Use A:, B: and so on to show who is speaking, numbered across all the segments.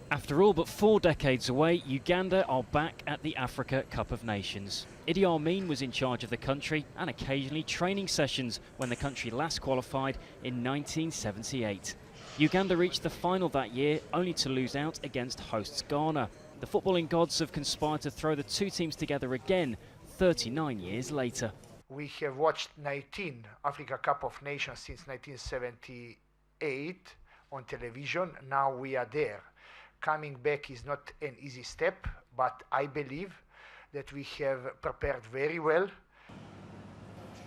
A: After all but 4 decades away, Uganda are back at the Africa Cup of Nations. Idi Amin was in charge of the country and occasionally training sessions when the country last qualified in 1978. Uganda reached the final that year only to lose out against hosts Ghana. The footballing gods have conspired to throw the two teams together again 39 years later.
B: We have watched 19 Africa Cup of Nations since 1978 on television. Now we are there. Coming back is not an easy step, but I believe that we have prepared very well.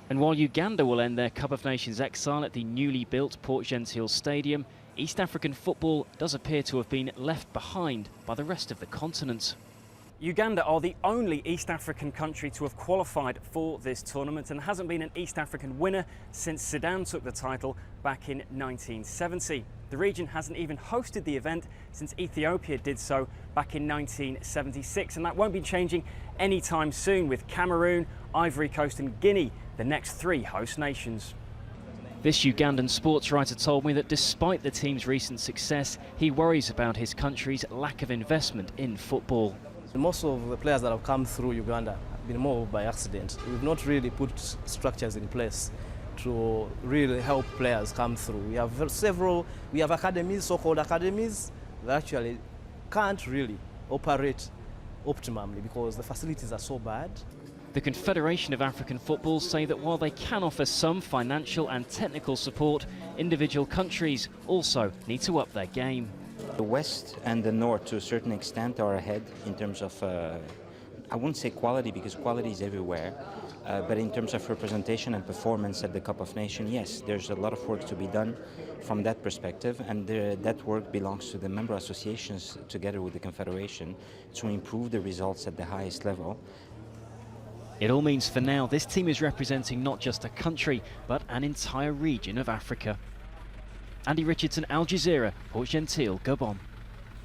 A: And while Uganda will end their Cup of Nations exile at the newly built Port Gentil Stadium, East African football does appear to have been left behind by the rest of the continent. Uganda are the only East African country to have qualified for this tournament, and hasn't been an East African winner since Sudan took the title back in 1970. The region hasn't even hosted the event since Ethiopia did so back in 1976, and that won't be changing anytime soon, with Cameroon, Ivory Coast and Guinea the next 3 host nations. This Ugandan sports writer told me that despite the team's recent success, he worries about his country's lack of investment in football.
C: Most of the players that have come through Uganda have been more by accident. We've not really put structures in place to really help players come through. We have academies, so-called academies, that actually can't really operate optimally because the facilities are so bad.
A: The Confederation of African Football say that while they can offer some financial and technical support, individual countries also need to up their game.
D: The West and the North, to a certain extent, are ahead in terms of, I wouldn't say quality, because quality is everywhere, but in terms of representation and performance at the Cup of Nations, yes, there's a lot of work to be done from that perspective, and that work belongs to the member associations together with the Confederation to improve the results at the highest level.
A: It all means for now this team is representing not just a country, but an entire region of Africa. Andy Richardson, Al Jazeera, Port Gentil, Gabon.